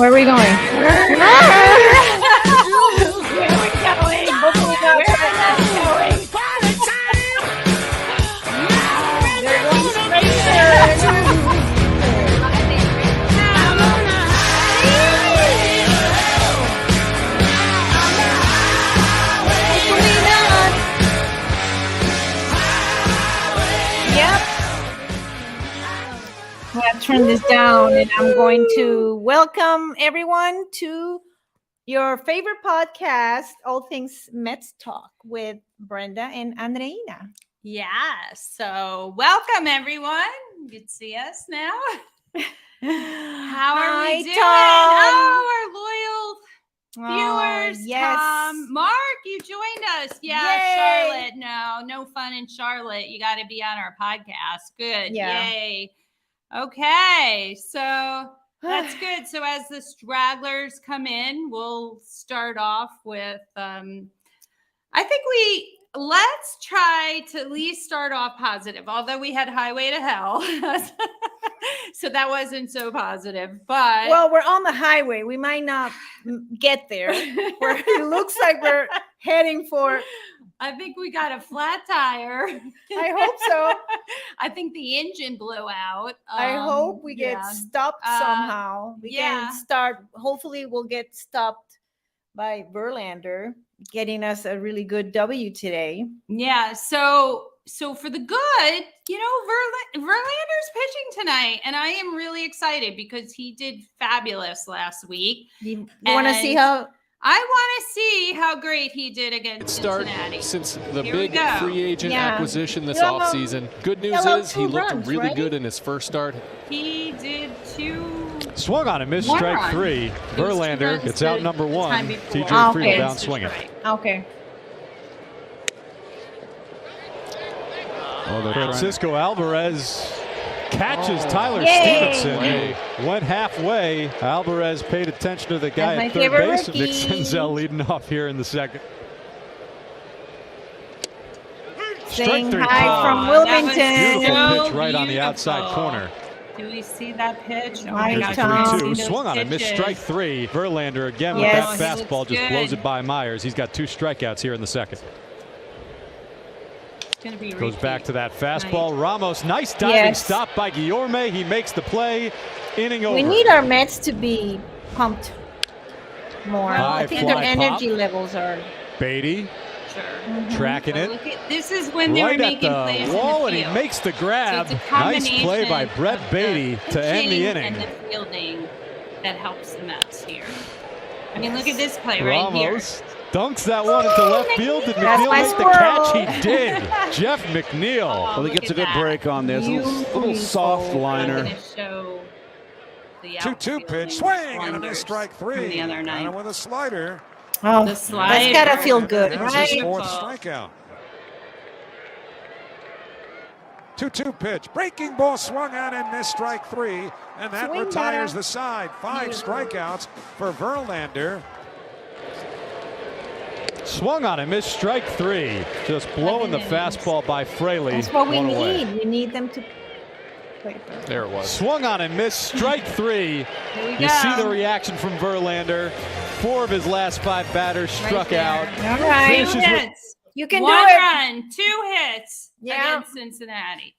Where are we going? I'm going to turn this down, and I'm going to welcome everyone to your favorite podcast, All Things Mets Talk, with Brenda and Andreina. Yeah, so welcome everyone. You can see us now. How are we doing? Tom. Oh, our loyal viewers. Yes. Mark, you joined us. Yeah, Yay. Charlotte. No fun in Charlotte. You got to be on our podcast. Good. Yeah. Yay. Okay, so that's good. So as the stragglers come in, we'll start off with, let's try to at least start off positive, although we had Highway to Hell. So that wasn't so positive, but. Well, we're on the highway. We might not get there. It looks like we're heading for. I think we got a flat tire. I hope so. I think the engine blew out. I hope we get stopped somehow. We can start. Hopefully, we'll get stopped by Verlander, getting us a really good W today. Yeah. So for the good, Verlander's pitching tonight, and I am really excited because he did fabulous last week. You want to see how? I want to see how great he did against Cincinnati. Since the big free agent acquisition this offseason. Good news is he looked really good in his first start. He did two. Swung on and missed strike three. Verlander gets out number one. TJ Friedl down swinging. Okay. Francisco Alvarez catches Tyler Stevenson. Went halfway. Alvarez paid attention to the guy at third base. Nick Senzel leading off here in the second. Saying hi from Wilmington. Beautiful pitch right on the outside corner. Do we see that pitch? Oh my Here's God. the 3-2. Swung on it, missed strike three. Verlander again with that fastball just blows it by Myers. He's got two strikeouts here in the second. Goes back to that fastball. Ramos, nice diving stop by Guillorme. He makes the play. Inning over. We need our Mets to be pumped more. I think their energy levels are. Beatty tracking it. This is when they were making plays wall, in the and he makes the grab. So nice play by Brett Beatty to end the inning. And the fielding that helps the Mets here. I mean, look at this play right here. Dunks that one into left field. Did McNeil make the catch? He did. Jeff McNeil. Well, he gets a good break on this. Little soft liner. 2-2 pitch. Swing and a missed strike three. The other night. And with a slider. Oh, that's gotta feel good, That's right? his fourth strikeout. 2-2 pitch. Breaking ball swung on and missed strike three. And that retires the side. 5 strikeouts for Verlander. Swung on him, missed strike three. Just blowing the fastball by Fraley. That's what we need. We need them to play. There it was. Swung on him, missed strike three. You see the reaction from Verlander. 4 of his last 5 batters struck out. All right. 2 hits. You can One do it. run, 2 hits against Cincinnati.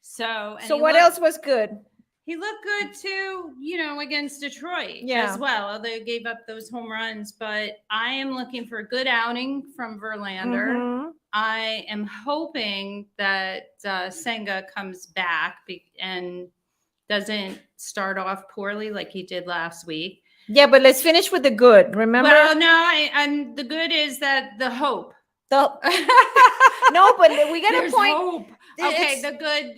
So what else was good? He looked good too, against Detroit as well. Although they gave up those home runs, but I am looking for a good outing from Verlander. I am hoping that Senga comes back and doesn't start off poorly like he did last week. Yeah, but let's finish with the good. Remember? Well, no, and the good is that the hope. No, but we got to point. Hope. Okay, the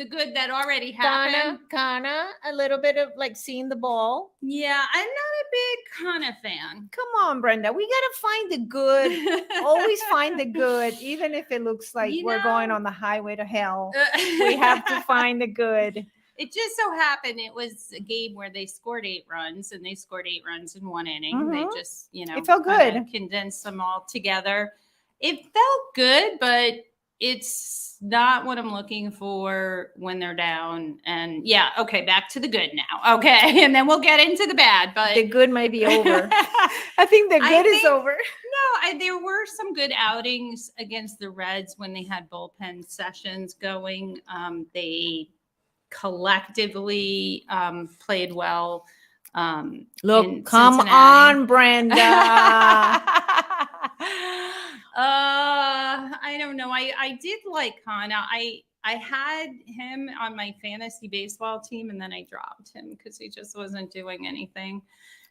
good that already happened. Kinda, a little bit of like seeing the ball. Yeah, I'm not a big Kana fan. Come on, Brenda. We got to find the good. Always find the good, even if it looks like we're going on the highway to hell. We have to find the good. It just so happened it was a game where they scored 8 runs, and they scored 8 runs in one inning. They just, it felt good. Condensed them all together. It felt good, but it's not what I'm looking for when they're down. And yeah, okay, back to the good now. Okay, and then we'll get into the bad. But the good might be over. I think the good is over. No, there were some good outings against the Reds when they had bullpen sessions going. They collectively played well. Look, come on, Brenda. I don't know. I did like Kana. I had him on my fantasy baseball team, and then I dropped him because he just wasn't doing anything.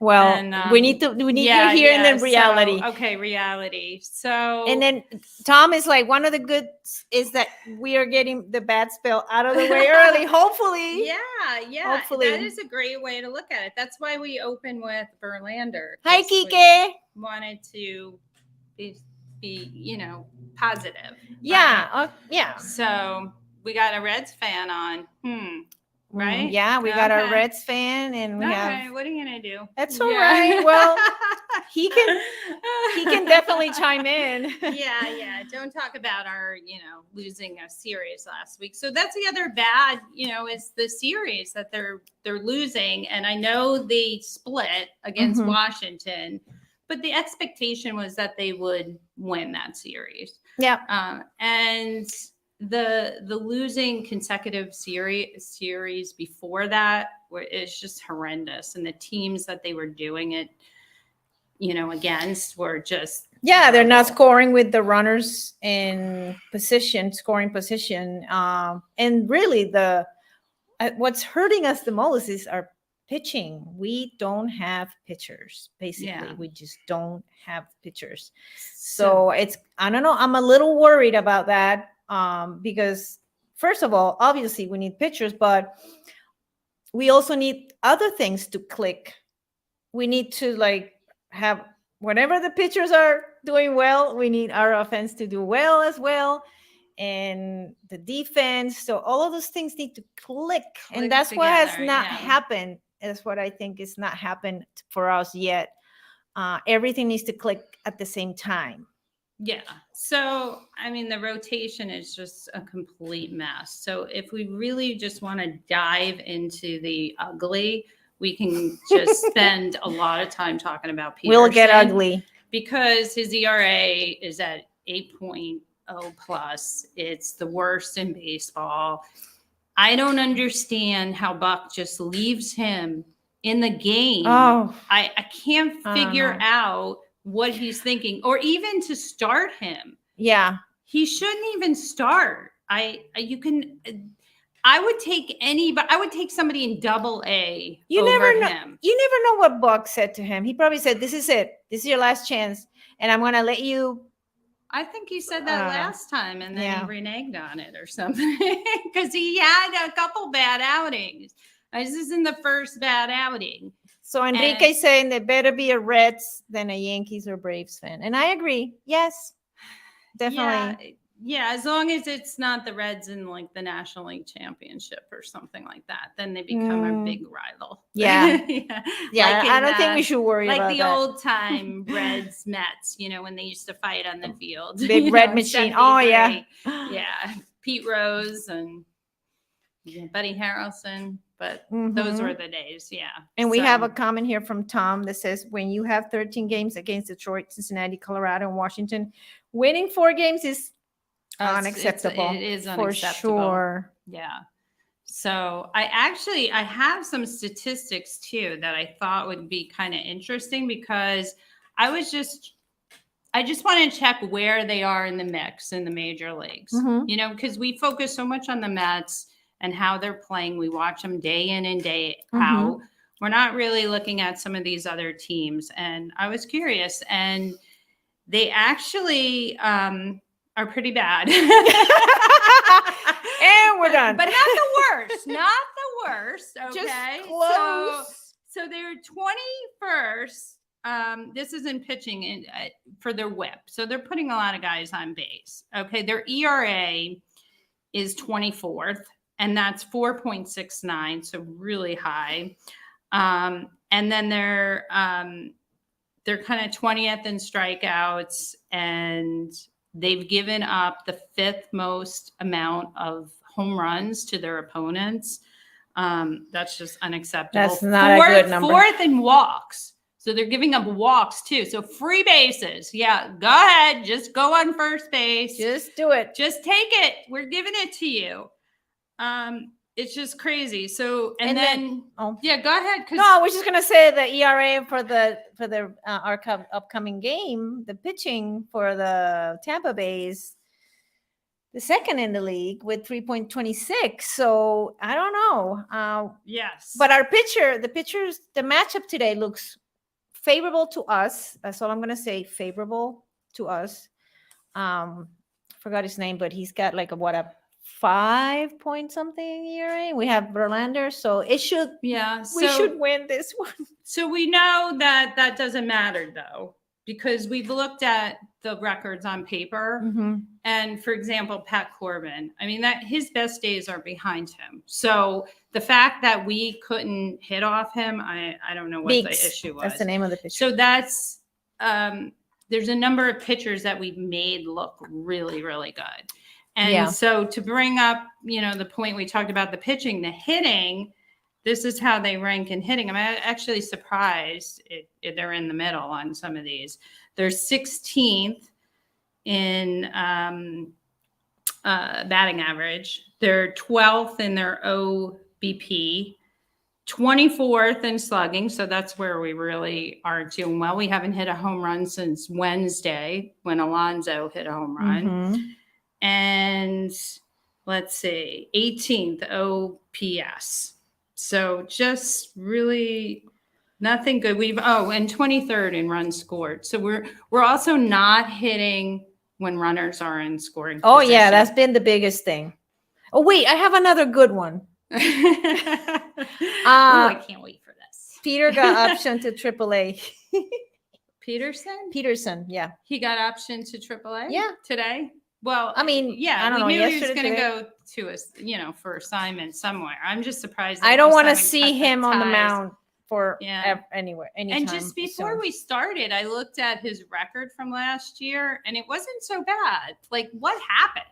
Well, and, we need you here and then reality. So, okay, reality. So and then Tom is like, one of the goods is that we are getting the bad spell out of the way early. Hopefully. Yeah. Hopefully. That is a great way to look at it. That's why we open with Verlander. Hi, Kike. Wanted to be positive. Yeah. Yeah. So we got a Reds fan on. Right? Yeah, we got our Reds fan, and we have. What are you gonna do? That's all right. Well, he can definitely chime in. Yeah. Don't talk about our, losing a series last week. So that's the other bad, is the series that they're losing. And I know they split against Washington, but the expectation was that they would win that series. Yeah. And the losing consecutive series before that is just horrendous, and the teams that they were doing it against were just they're not scoring with the runners in scoring position, and really what's hurting us the most is our pitching. We don't have pitchers. Basically, we just don't have pitchers. So I don't know, I'm a little worried about that. Because first of all, obviously we need pitchers, but we also need other things to click. We need to have whenever the pitchers are doing well, we need our offense to do well as well, and the defense. So all of those things need to click and that's together, what has not happened. That's what I think is not happened for us yet. Everything needs to click at the same time. Yeah. So, the rotation is just a complete mess. So if we really just want to dive into the ugly, we can just spend a lot of time talking about Peterson. We'll get ugly. Because his ERA is at 8.0 plus. It's the worst in baseball. I don't understand how Buck just leaves him in the game. Oh, I can't figure out what he's thinking, or even to start him. Yeah. He shouldn't even start. I would take I would take somebody in AA over him. You never know what Buck said to him. He probably said, "This is it. This is your last chance, and I'm going to let you." I think he said that last time, and then he reneged on it or something because he had a couple bad outings. This isn't the first bad outing. So Enrique is saying there better be a Reds than a Yankees or Braves fan. And I agree. Yes, definitely. Yeah, as long as it's not the Reds in the National League Championship or something like that, then they become a big rival. Yeah. I don't think we should worry about that. Like the old time Reds Mets, when they used to fight on the field. Big red machine. Oh, yeah. Yeah. Pete Rose and Buddy Harrelson. But those were the days, And we have a comment here from Tom that says, when you have 13 games against Detroit, Cincinnati, Colorado, and Washington, winning 4 games is unacceptable. It is for unacceptable. Sure. Yeah. So I have some statistics too that I thought would be kind of interesting, because I just want to check where they are in the mix in the major leagues, because we focus so much on the Mets and how they're playing. We watch them day in and day out. We're not really looking at some of these other teams. And I was curious, and they actually are pretty bad. And we're done. But not the worst. Not the worst. Okay. Just close. So they're 21st. This is in pitching for their whip. So they're putting a lot of guys on base. Okay. Their ERA is 24th. And that's 4.69, so really high. And then they're kind of 20th in strikeouts and They've given up the 5th most amount of home runs to their opponents. That's just unacceptable. That's not a good number. 4th in walks. So they're giving up walks too. So free bases. Yeah, go ahead. Just go on first base. Just do it. Just take it. We're giving it to you. It's just crazy. So and then yeah, go ahead. No, I was just gonna say the ERA for our upcoming game, the pitching for the Tampa Bay is the 2nd in the league with 3.26. So I don't know. Yes, but the matchup today looks favorable to us. That's all I'm gonna say. Favorable to us. Forgot his name, but he's got like a 5 point something ERA. We have Verlander, so it should. Yeah, we should win this one. So we know that doesn't matter though, because we've looked at the records on paper. And for example, Pat Corbin, I mean, that his best days are behind him. So the fact that we couldn't hit off him, I don't know what the issue was. That's the name of the pitcher. So that's there's a number of pitchers that we've made look really, really good. And so to bring up, the point we talked about, the pitching, the hitting, this is how they rank in hitting. I'm actually surprised if they're in the middle on some of these. They're 16th in batting average. They're 12th in their OBP, 24th in slugging. So that's where we really are doing well. We haven't hit a home run since Wednesday when Alonso hit a home run. And let's see, 18th OPS. So just really nothing good. And 23rd in runs scored. So we're also not hitting when runners are in scoring position. Oh yeah, that's been the biggest thing. Oh wait, I have another good one. I can't wait for this. Peter got option to AAA. Peterson, yeah. He got option to AAA. Yeah, today. Well, I mean, yeah, I don't know. We knew he was going to go to us, for assignment somewhere. I'm just surprised. I don't want to see him on the mound for anywhere, anytime. And just before we started, I looked at his record from last year, and it wasn't so bad. Like, what happened?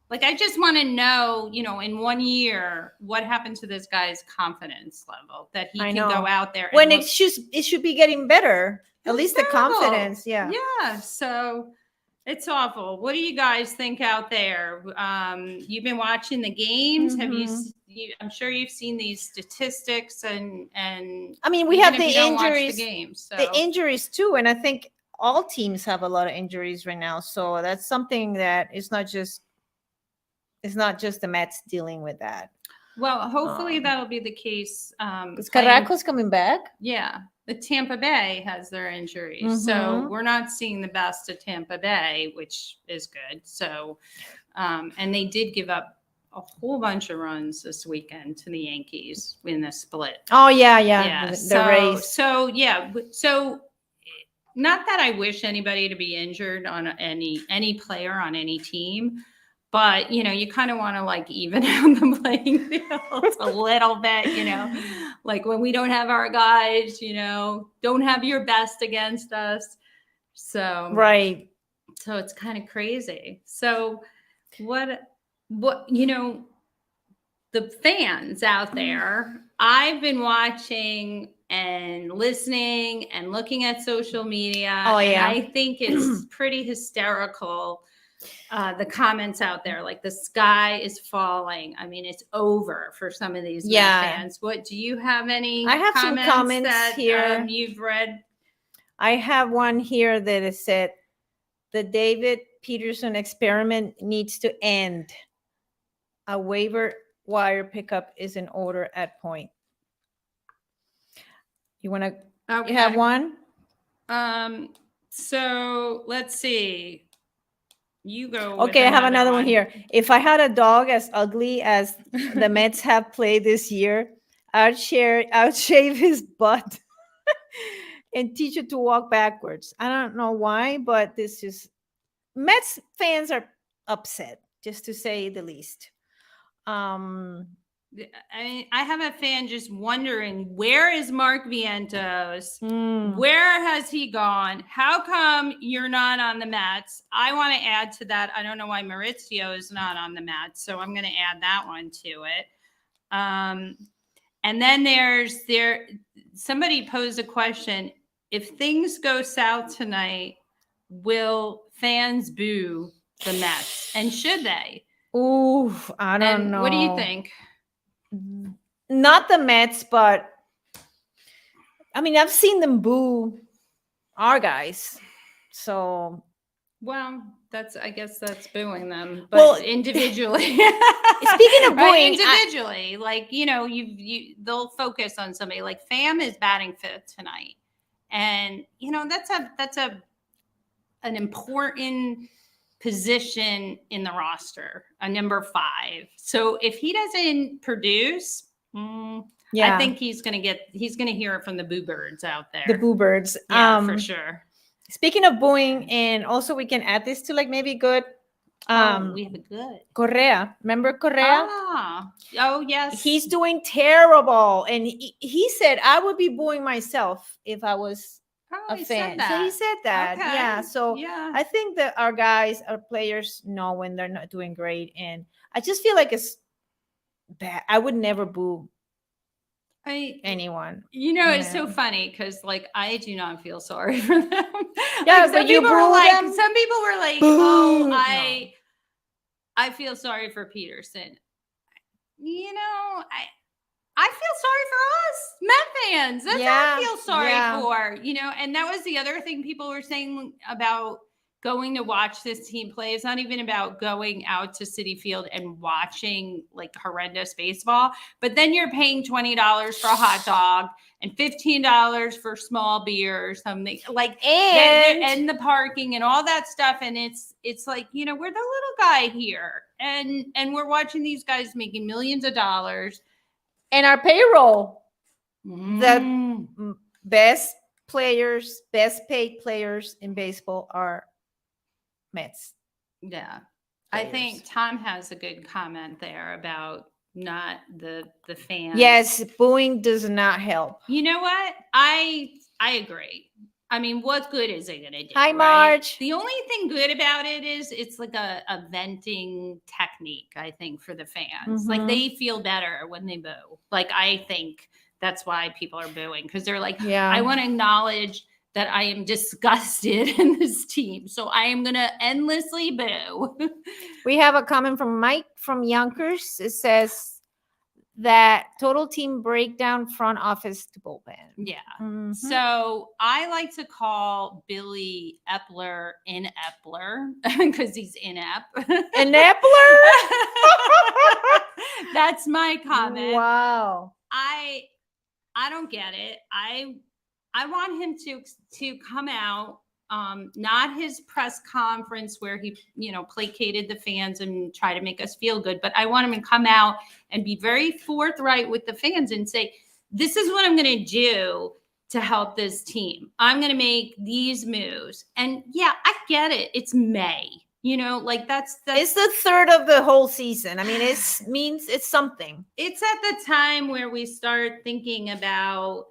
Like, I just want to know, in 1 year, what happened to this guy's confidence level that he can go out there. When it should be getting better. At least the confidence, yeah. Yeah, so it's awful. What do you guys think out there? You've been watching the games. Have you? I'm sure you've seen these statistics and. I mean, we have the injuries. The games, so. The injuries too, and I think all teams have a lot of injuries right now. So that's something that it's not just the Mets dealing with that. Well, hopefully that'll be the case. Is Carrasco's coming back? Yeah. The Tampa Bay has their injuries. So we're not seeing the best of Tampa Bay, which is good. So, and they did give up a whole bunch of runs this weekend to the Yankees in the split. Oh, yeah. The race. So not that I wish anybody to be injured on any player on any team, but, you kind of want to even out the playing field a little bit, like when we don't have our guys, don't have your best against us. So, right. So it's kind of crazy. So what, the fans out there, I've been watching and listening and looking at social media. Oh, yeah. And I think it's pretty hysterical. The comments out there, like the sky is falling. I mean, it's over for some of these fans. What do you have any? I have some comments that, here. You've read. I have one here that is said, the David Peterson experiment needs to end. A waiver wire pickup is in order at point. You want to? Okay. You have one? So let's see. You go. Okay, I have another one here. If I had a dog as ugly as the Mets have played this year, I'd shave his butt and teach it to walk backwards. I don't know why, but this is Mets fans are upset, just to say the least. I have a fan just wondering, where is Mark Vientos? Where has he gone? How come you're not on the Mets? I want to add to that. I don't know why Maurizio is not on the Mets, so I'm going to add that one to it. And then somebody posed a question. If things go south tonight, will fans boo the Mets? And should they? Ooh, I don't know. What do you think? Not the Mets, but I mean, I've seen them boo our guys. So, well, I guess that's booing them, but individually. Speaking of booing, individually, they'll focus on somebody like Pham is batting 5th tonight, and that's an important position in the roster, a number 5. So if he doesn't produce, I think he's gonna hear it from the boo birds out there. The boo birds, for sure. Speaking of booing, and also we can add this to maybe good. We have a good Correa. Remember Correa? Oh yes. He's doing terrible, and he said I would be booing myself if I was a fan. So he said that. Okay. Yeah. So I think that our players know when they're not doing great, and I just feel like it's bad. I would never boo anyone. It's so funny because I do not feel sorry for them. Yeah, but you boo them? Some people were like, "Oh, I feel sorry for Peterson." I feel sorry for us, Met fans. That's what I feel sorry for. And that was the other thing people were saying about going to watch this team play. It's not even about going out to Citi Field and watching horrendous baseball, but then you're paying $20 for a hot dog and $15 for small beer or something and the parking and all that stuff. And it's we're the little guy here and we're watching these guys making millions of dollars. And our payroll, the best paid players in baseball are Mets. Yeah. Players. I think Tom has a good comment there about not the fans. Yes, booing does not help. You know what? I agree. I mean, what good is it going to do? Hi, Marge. Right? The only thing good about it is it's like a venting technique, I think, for the fans. They feel better when they boo. I think that's why people are booing, because they're like, I want to acknowledge that I am disgusted in this team. So I am going to endlessly boo. We have a comment from Mike from Yonkers. It says that total team breakdown, front office to bullpen. Yeah. Mm-hmm. So I like to call Billy Epler Epler because he's inept. Epler? That's my comment. Wow. I don't get it. I want him to come out, not his press conference where he, placated the fans and try to make us feel good, but I want him to come out and be very forthright with the fans and say, this is what I'm going to do to help this team. I'm going to make these moves. And I get it. It's May, that's it's the third of the whole season. I mean, it's something. It's at the time where we start thinking about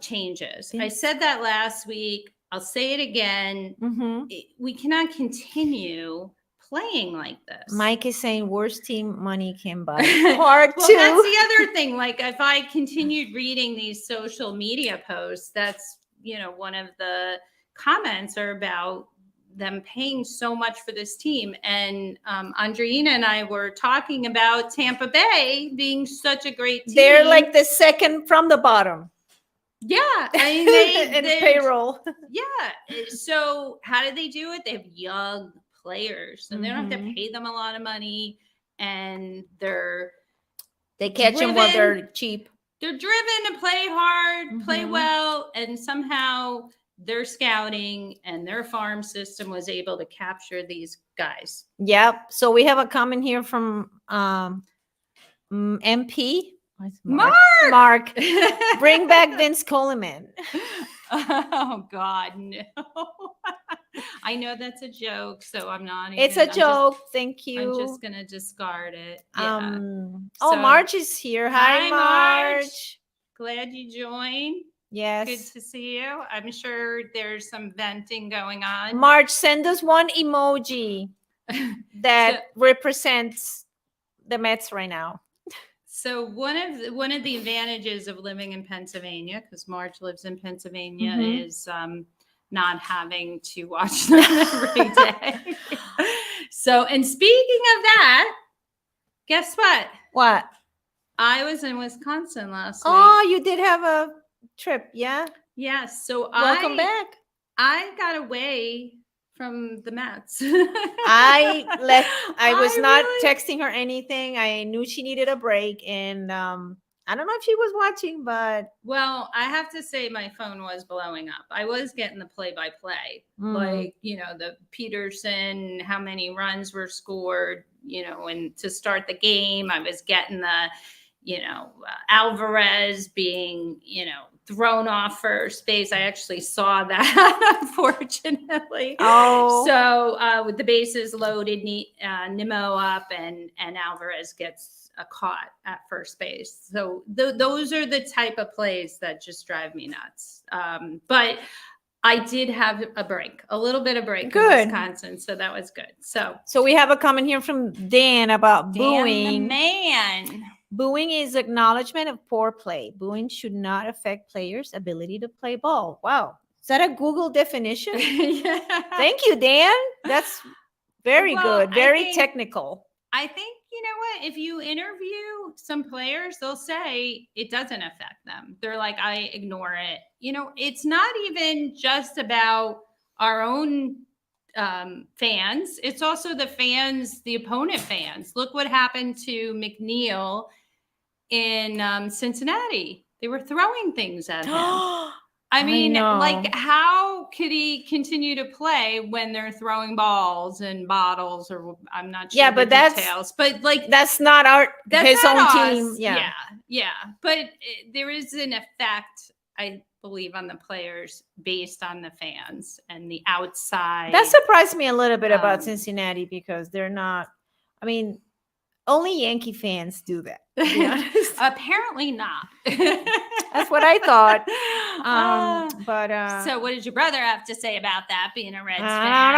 changes. I said that last week. I'll say it again. Mm-hmm. We cannot continue playing like this. Mike is saying worst team money can buy. Part well, 2. That's the other thing. If I continued reading these social media posts, that's, one of the comments are about them paying so much for this team. And Andreina and I were talking about Tampa Bay being such a great team. They're the second from the bottom. Yeah, I mean, and payroll. Yeah. So how did they do it? They have young players, so they don't have to pay them a lot of money, and they catch them while they're cheap. They're driven to play hard, play well, and somehow their scouting and their farm system was able to capture these guys. Yep. So we have a comment here from MP. Mark. Bring back Vince Coleman. Oh God, no. I know that's a joke, so I'm not even. It's a joke. Thank you. I'm just gonna discard it. Yeah. Oh, Marge is here. Hi, Marge. Glad you joined. Yes. Good to see you. I'm sure there's some venting going on. Marge, send us one emoji that represents the Mets right now. So one of the advantages of living in Pennsylvania, because Marge lives in Pennsylvania, is not having to watch them every day. So, and speaking of that, guess what? What? I was in Wisconsin last week. Oh, you did have a trip, yeah? Yes. So welcome back. I got away from the Mets. I was not texting her anything. I knew she needed a break, and I don't know if she was watching, but well, I have to say my phone was blowing up. I was getting the play-by-play, like, you know, the Peterson, how many runs were scored, you know, and to start the game, I was getting the, you know, Alvarez being, you know, thrown off first base. I actually saw that, unfortunately. Oh, so with the bases loaded, Nimmo up, and Alvarez gets a caught at first base. So those are the type of plays that just drive me nuts. But I did have a little bit of break in Wisconsin, so that was good. So we have a comment here from Dan about booing. The man. Booing is acknowledgement of poor play. Booing should not affect players' ability to play ball. Wow. Is that a Google definition? Yeah. Thank you, Dan. That's very good. Very technical. I think, you know what? If you interview some players, they'll say it doesn't affect them. They're like, I ignore it. You know, it's not even just about our own fans. It's also the fans, the opponent fans. Look what happened to McNeil in Cincinnati. They were throwing things at him. I mean, like, how could he continue to play when they're throwing balls and bottles, or I'm not sure the details, but like, that's not his own team. Yeah. But there is an effect, I believe, on the players based on the fans and the outside. That surprised me a little bit about Cincinnati, because they're not, I mean, only Yankee fans do that. To be honest. Apparently not. That's what I thought. But so what did your brother have to say about that, being a Reds fan? I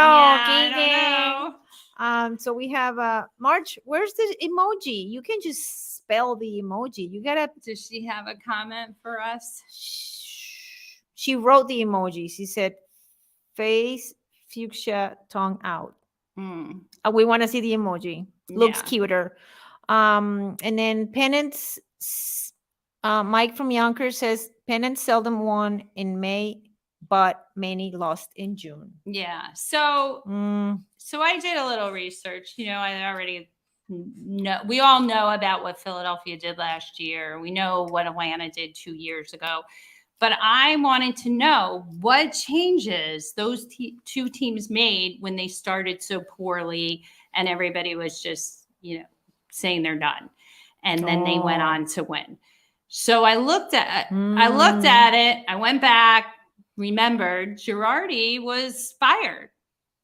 don't know. So we have Marge, where's the emoji? You can just spell the emoji. You gotta. Does she have a comment for us? She wrote the emoji. She said, face fuchsia tongue out. We want to see the emoji. Looks cuter. And then Pennants, Mike from Yonkers says, Pennants seldom won in May, but many lost in June. Yeah. So I did a little research. You know, I already know, we all know about what Philadelphia did last year. We know what Atlanta did 2 years ago. But I wanted to know what changes those two teams made when they started so poorly, and everybody was just, you know, saying they're done. And then they went on to win. So I looked at it. I went back, remembered Girardi was fired.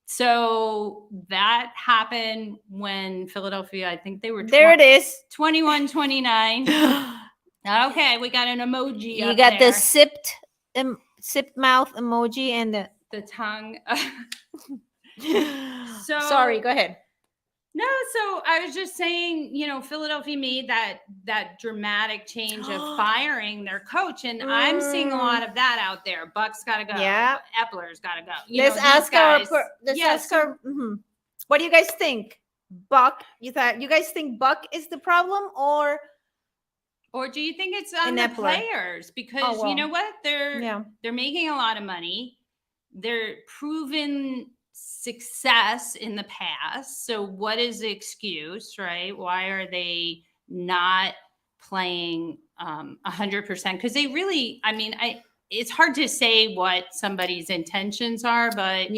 So that happened when Philadelphia, I think they were there it is, 21-29. Okay, we got an emoji. You got there. The sipped mouth emoji and the tongue. So sorry, go ahead. No, so I was just saying, you know, Philadelphia made that dramatic change of firing their coach, and I'm seeing a lot of that out there. Buck's got to go. Yeah, Epler's got to go. Let's ask our. What do you guys think, Buck? You guys think Buck is the problem, or do you think it's on the players? Because you know what, they're making a lot of money. They're proven success in the past. So what is the excuse, right? Why are they not playing 100%? Because they really, I mean, it's hard to say what somebody's intentions are, but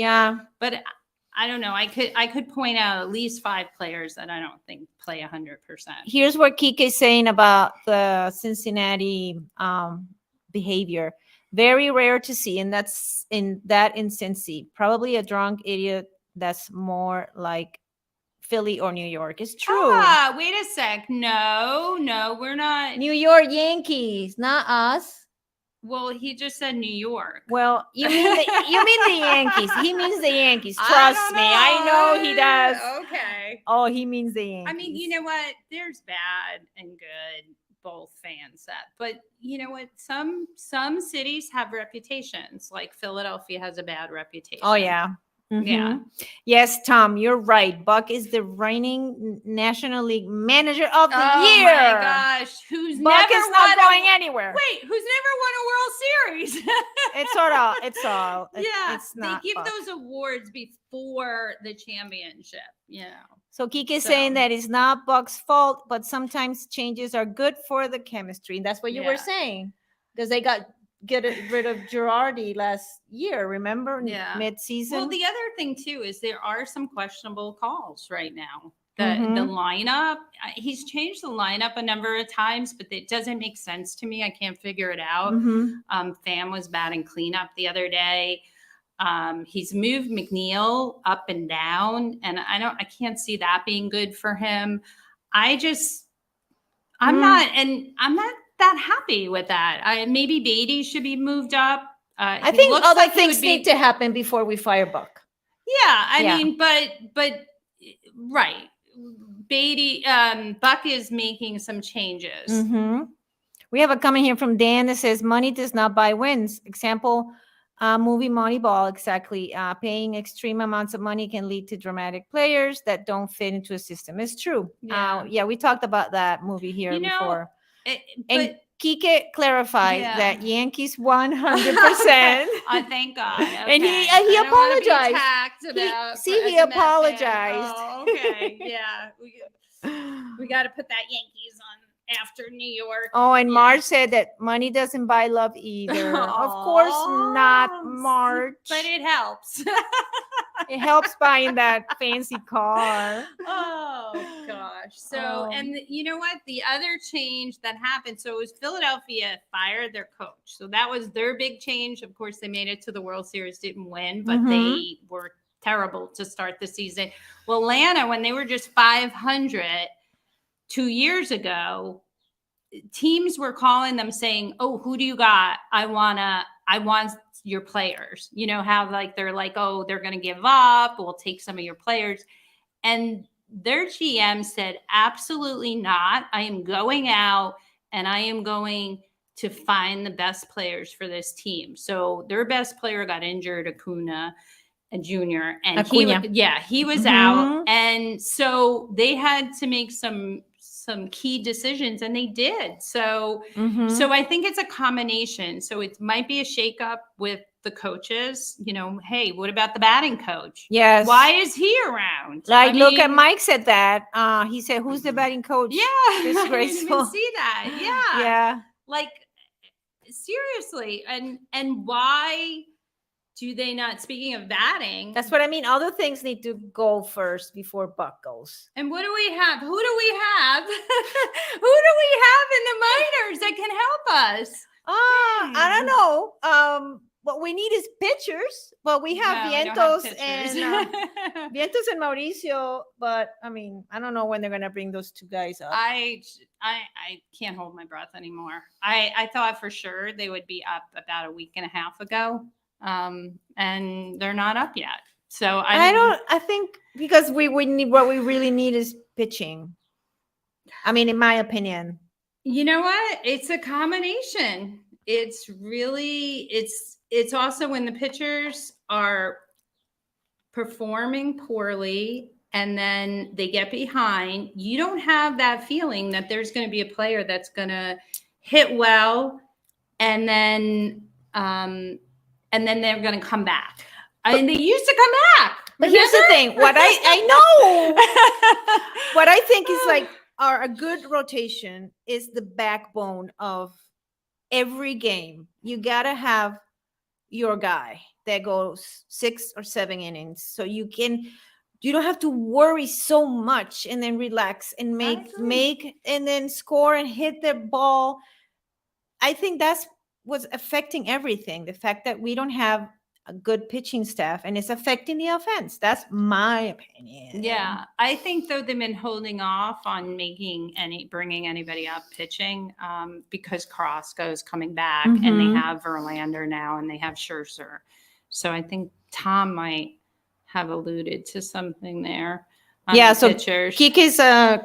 I don't know. I could point out at least 5 players that I don't think play 100%. Here's what Kike is saying about the Cincinnati behavior. Very rare to see, and that's in Cincy. Probably a drunk idiot that's more like Philly or New York. It's true. Wait a sec. No, we're not. New York Yankees, not us. Well, he just said New York. Well, you mean the Yankees. He means the Yankees. Trust me. I know he does. Okay. Oh, he means the Yankees. I mean, you know what? There's bad and good, both fan set. But you know what? Some cities have reputations. Like Philadelphia has a bad reputation. Oh, yeah. Mm-hmm. Yeah. Yes, Tom, you're right. Buck is the reigning National League Manager of the year. Oh my gosh, who's Buck never is not going anywhere. Wait, who's never won a World Series? It's all. Yeah, it's not. They give Buck. those awards before the championship. So Kike's saying that it's not Buck's fault, but sometimes changes are good for the chemistry. And that's what you were saying, because they get rid of Girardi last year, remember? Mid-season. Well, the other thing too is there are some questionable calls right now. The lineup, he's changed the lineup a number of times, but it doesn't make sense to me. I can't figure it out. Pham was batting cleanup the other day. He's moved McNeil up and down, and I can't see that being good for him. I'm not that happy with that. Maybe Beatty should be moved up. I think other things need to happen before we fire Buck. Yeah, I mean, but right. Beatty, Buck is making some changes. We have a comment here from Dan that says money does not buy wins. Example, movie Moneyball, exactly. Paying extreme amounts of money can lead to dramatic players that don't fit into a system. It's true. Yeah, we talked about that movie here before. And Kike clarified that Yankees 100%. Thank God. Okay. And he apologized. He apologized. Oh, okay. Yeah. We got to put that Yankees on after New York. Oh, and Marge said that money doesn't buy love either. Of course not, Marge. But it helps. It helps buying that fancy car. Oh gosh. So, and you know what? The other change that happened, so it was Philadelphia fired their coach. So that was their big change. Of course, they made it to the World Series, didn't win, but they were terrible to start the season. Well, Atlanta, when they were just 500 2 years ago, teams were calling them saying, "Oh, who do you got? I want your players." You know how they're like, "Oh, they're going to give up. We'll take some of your players." And their GM said, "Absolutely not. I am going out and I am going to find the best players for this team." So their best player got injured, Acuna Jr. And he was out. And so they had to make some key decisions, and they did. So I think it's a combination. So it might be a shakeup with the coaches. You know, hey, what about the batting coach? Yes. Why is he around? Look at Mike said that. He said, "Who's the batting coach?" Yeah, disgraceful. I didn't even see that. Yeah, yeah. Like seriously, and why do they not? Speaking of batting, that's what I mean. Other things need to go first before Buck goes. And what do we have? Who do we have? Who do we have in the minors that can help us? I don't know. What we need is pitchers. Well, we have Vientos and Mauricio, but I mean, I don't know when they're gonna bring those two guys up. I can't hold my breath anymore. I thought for sure they would be up about a week and a half ago. And they're not up yet. So I think because we need, what we really need is pitching. I mean, in my opinion. You know what? It's a combination. It's really, it's also when the pitchers are performing poorly and then they get behind, you don't have that feeling that there's going to be a player that's going to hit well and then they're going to come back. And they used to come back. But here's the thing. What I know, what I think is a good rotation is the backbone of every game. You got to have your guy that goes 6 or 7 innings. So you don't have to worry so much and then relax and make and then score and hit the ball. I think that's was affecting everything. The fact that we don't have a good pitching staff, and it's affecting the offense. That's my opinion. Yeah, I think though they've been holding off on bringing anybody up pitching because Carrasco's coming back, and they have Verlander now, and they have Scherzer. So I think Tom might have alluded to something there. Yeah. So pitchers. Kiki's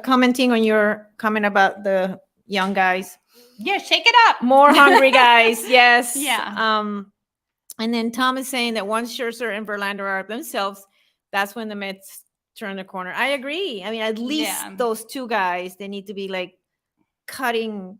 commenting on your comment about the young guys. Yeah, shake it up. More hungry guys. Yes. Yeah. And then Tom is saying that once Scherzer and Verlander are themselves, that's when the Mets turn the corner. I agree. I mean, at least those two guys, they need to be like cutting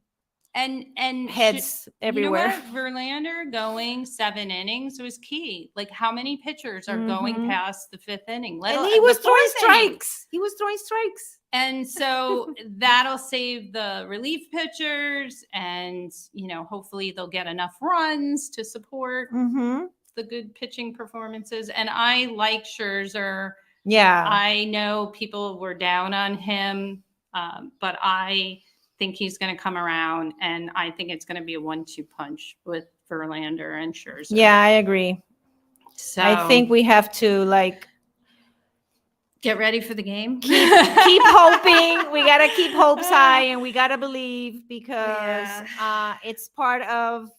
and heads everywhere. You know what? Verlander going 7 innings was key. Like, how many pitchers are going past the 5th inning? And he was throwing strikes. He was throwing strikes. And so that'll save the relief pitchers, and hopefully they'll get enough runs to support the good pitching performances. And I like Scherzer. Yeah, I know people were down on him, but I think he's going to come around, and I think it's going to be a 1-2 punch with Verlander and Scherzer. Yeah, I agree. So I think we have to get ready for the game. Keep hoping. We got to keep hopes high, and we got to believe, because it's part of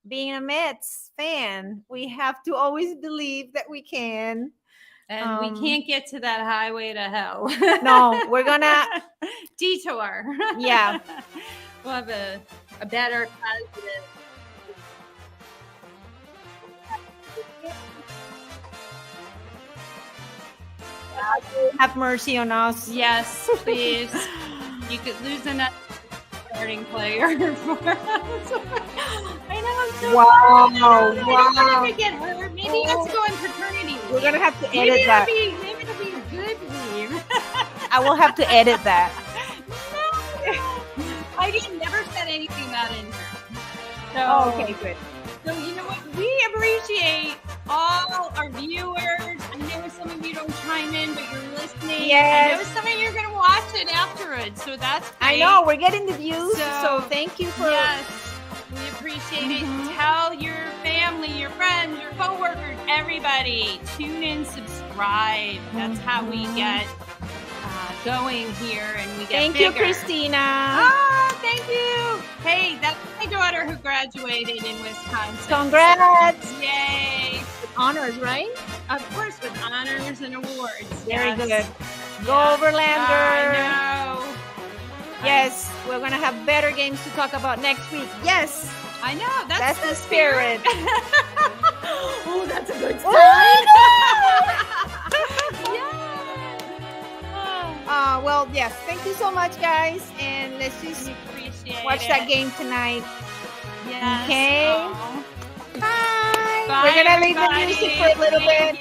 being a Mets fan. We have to always believe that we can. And we can't get to that highway to hell. No, we're going to detour. Yeah. We'll have a better positive. Have mercy on us. Yes, please. You could lose another starting player for us. I know. I'm so Wow. Wow. If get hurt, maybe he has to go in paternity. We're going to have to edit that. Maybe it'll be a good leave. I will have to edit that. No. I never said anything about injury. So, okay, good. So you know what? We appreciate all our viewers. I know some of you don't chime in, but you're listening. Yes. I know some of you are going to watch it afterwards, so that's great. I know, we're getting the views, so thank you for... Yes, we appreciate it. Tell your family, your friends, your coworkers, everybody. Tune in, subscribe. That's how we get going here, and we get Thank bigger. you, Christina. Oh, thank you. Hey, that's my daughter who graduated in Wisconsin. Congrats. Yay. With honors, right? Of course, with honors and awards. Very good. Go Verlander. I know. Yes, we're going to have better games to talk about next week. Yes. I know. That's the spirit. Oh, that's a good sign. Well, yes. Thank you so much, guys. And let's just watch that game tonight. Yes. Okay. Oh. Bye. Bye. We're going to leave the music for a little bit.